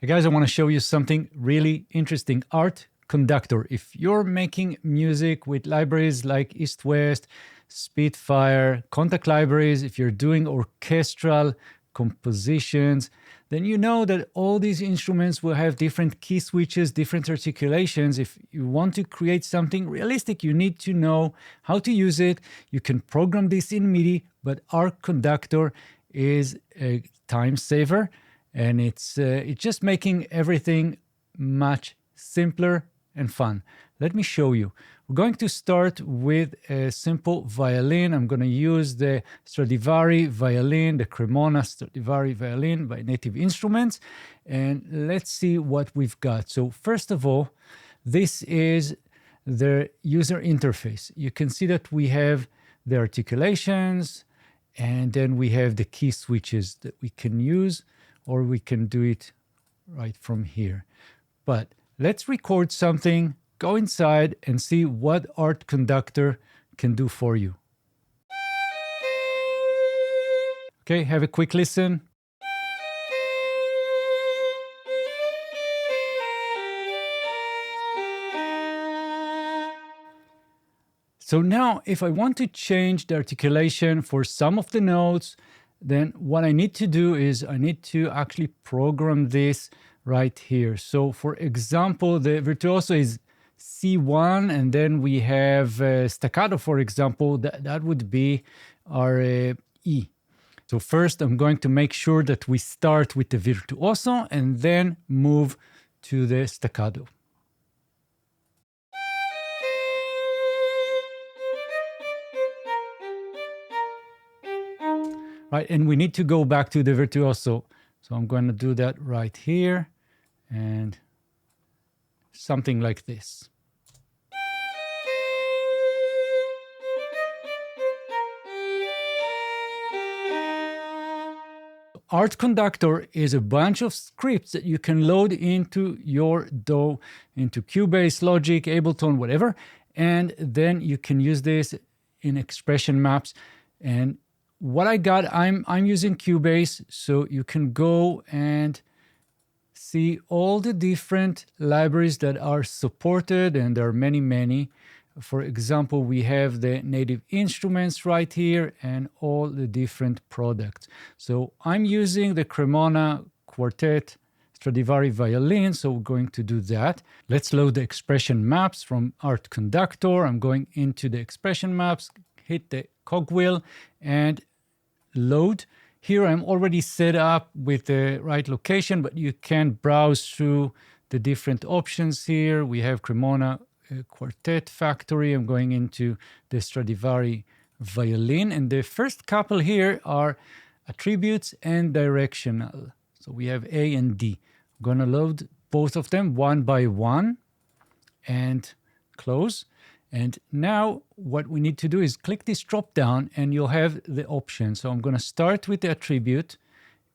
Hey guys, I want to show you something really interesting. Art Conductor. If you're making music with libraries like EastWest, Spitfire, Contact libraries, if you're doing orchestral compositions, then you know that all these instruments will have different key switches, different articulations. If you want to create something realistic, you need to know how to use it. You can program this in MIDI, but Art Conductor is a time saver, and it's just making everything much simpler and fun. Let me show you. We're going to start with a simple violin. I'm going to use the Stradivari violin, the Cremona Stradivari violin by Native Instruments, and let's see what we've got. So first of all, this is the user interface. You can see that we have the articulations, and then we have the key switches that we can use, or we can do it right from here. But let's record something, go inside and see what Art Conductor can do for you. Okay, have a quick listen. So now if I want to change the articulation for some of the notes, then what I need to do is I need to actually program this right here. So for example, the virtuoso is C1, and then we have staccato, for example, that would be our E. So first I'm going to make sure that we start with the virtuoso and then move to the staccato. Right, and we need to go back to the virtuoso. So I'm going to do that right here, and something like this. Art Conductor is a bunch of scripts that you can load into your DAW, into Cubase, Logic, Ableton, whatever, and then you can use this in expression maps. And what I got, I'm using Cubase, so you can go and see all the different libraries that are supported, and there are many. For example, we have the Native Instruments right here and all the different products. So I'm using the Cremona Quartet Stradivari violin, so we're going to do that. Let's load the expression maps from Art Conductor. I'm going into the expression maps, hit the cogwheel, and load. Here I'm already set up with the right location, but you can browse through the different options here. We have Cremona Quartet Factory. I'm going into the Stradivari violin, and the first couple here are attributes and directional. So we have A and D. I'm going to load both of them one by one and close. And now what we need to do is click this drop down and you'll have the option. So I'm going to start with the attribute,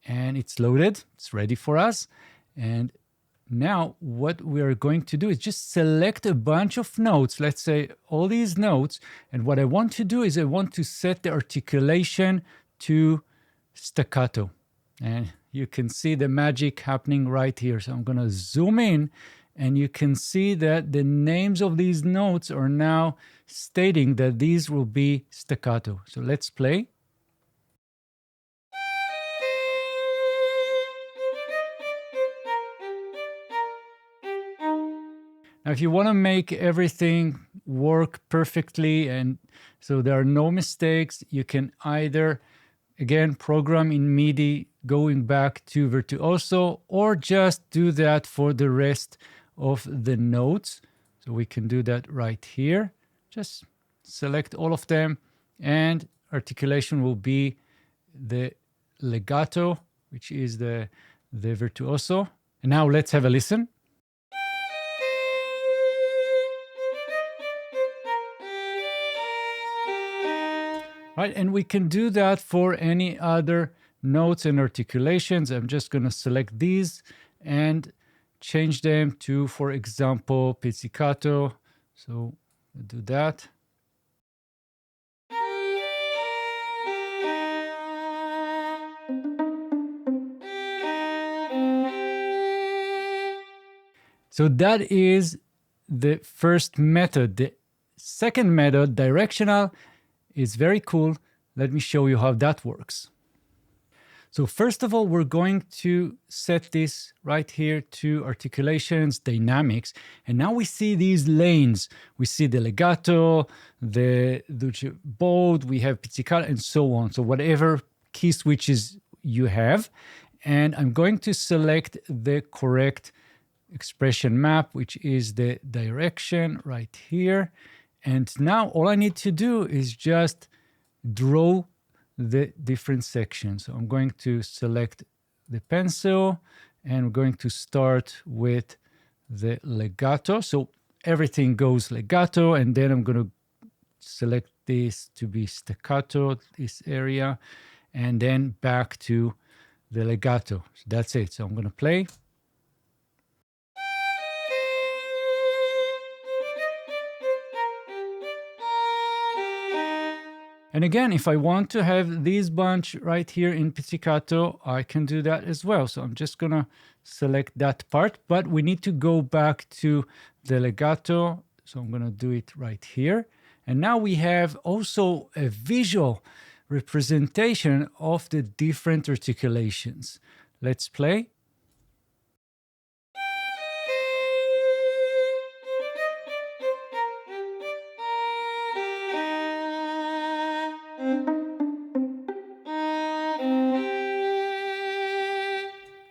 and it's loaded. It's ready for us. And now what we are going to do is just select a bunch of notes, let's say all these notes. And what I want to do is I want to set the articulation to staccato. And you can see the magic happening right here. So I'm going to zoom in, and you can see that the names of these notes are now stating that these will be staccato. So let's play. Now, if you want to make everything work perfectly and so there are no mistakes, you can either, again, program in MIDI going back to virtuoso, or just do that for the rest of the notes. So we can do that right here. Just select all of them, and articulation will be the legato, which is the virtuoso. And now let's have a listen. Right, and we can do that for any other notes and articulations. I'm just going to select these and change them to, for example, pizzicato. So we'll do that. So that is the first method. The second method, directional, is very cool. Let me show you how that works. So first of all, we're going to set this right here to articulations, dynamics. And now we see these lanes. We see the legato, the dulce bold, we have pizzicato, and so on. So whatever key switches you have. And I'm going to select the correct expression map, which is the direction right here. And now all I need to do is just draw the different sections. So I'm going to select the pencil and we're going to start with the legato. So everything goes legato, and then I'm going to select this to be staccato, this area, and then back to the legato. So that's it. So I'm going to play. And again, if I want to have this bunch right here in pizzicato, I can do that as well. So I'm just gonna select that part, but we need to go back to the legato. So I'm gonna do it right here. And now we have also a visual representation of the different articulations. Let's play.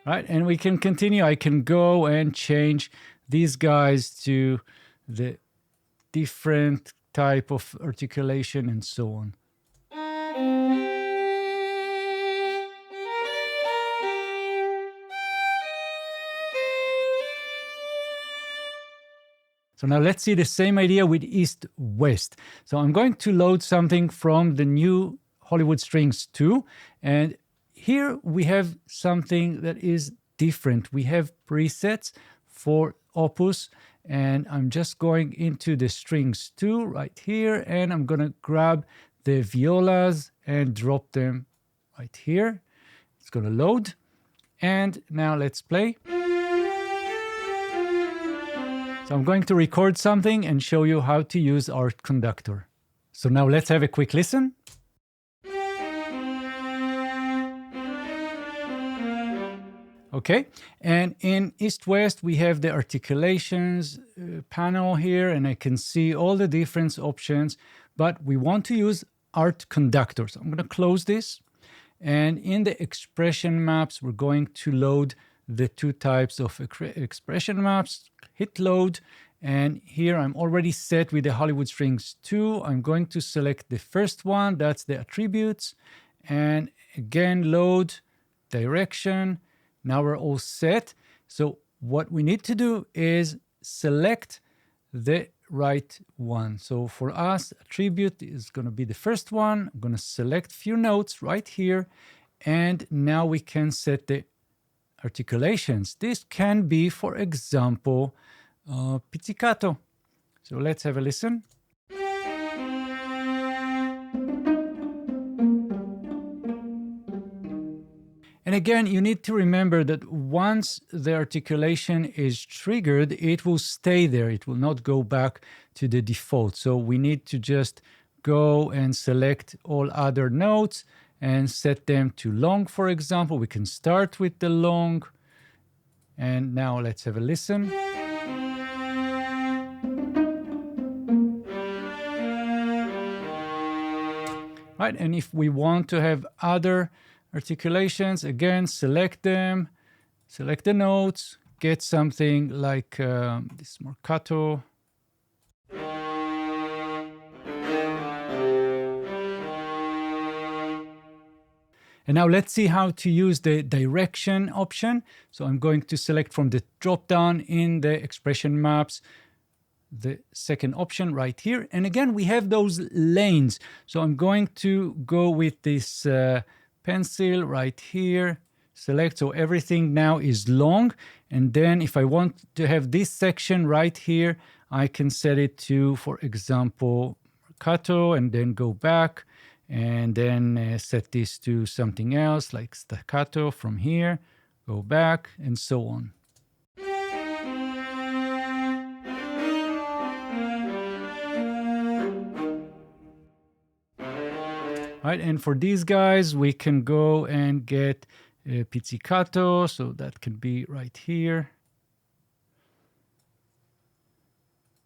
Right, and we can continue. I can go and change these guys to the different type of articulation and so on. So now let's see the same idea with East-West. So I'm going to load something from the new Hollywood Strings 2, and here we have something that is different. We have presets for Opus, and I'm just going into the Strings 2 right here, and I'm going to grab the violas and drop them right here. It's going to load, and now let's play. So I'm going to record something and show you how to use Art Conductor. So now let's have a quick listen. Okay, and in East-West, we have the articulations panel here, and I can see all the different options, but we want to use Art Conductor. So I'm going to close this, and in the expression maps, we're going to load the two types of expression maps. Hit load, and here I'm already set with the Hollywood Strings 2. I'm going to select the first one, that's the attributes, and again load, direction. Now we're all set. So what we need to do is select the right one. So for us, attribute is going to be the first one. I'm going to select few notes right here, and now we can set the articulations. This can be, for example, pizzicato. So let's have a listen. And again, you need to remember that once the articulation is triggered, it will stay there. It will not go back to the default. So we need to just go and select all other notes and set them to long, for example. We can start with the long. And now let's have a listen. Right, and if we want to have other articulations, again, select them, select the notes, get something like this marcato. And now let's see how to use the direction option. So I'm going to select from the drop-down in the expression maps, the second option right here. And again, we have those lanes. So I'm going to go with this pencil right here, select, so everything now is long. And then if I want to have this section right here, I can set it to, for example, marcato, and then go back, and then set this to something else like staccato from here, go back, and so on. Right, and for these guys, we can go and get a pizzicato, so that can be right here.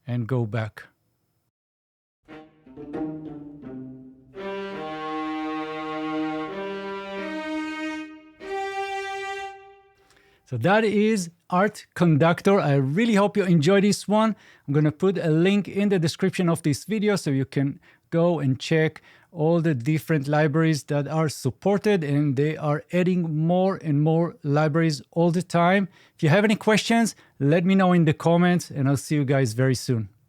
And go back. So that is Art Conductor. I really hope you enjoyed this one. I'm going to put a link in the description of this video so you can go and check all the different libraries that are supported, and they are adding more and more libraries all the time. If you have any questions, let me know in the comments, and I'll see you guys very soon.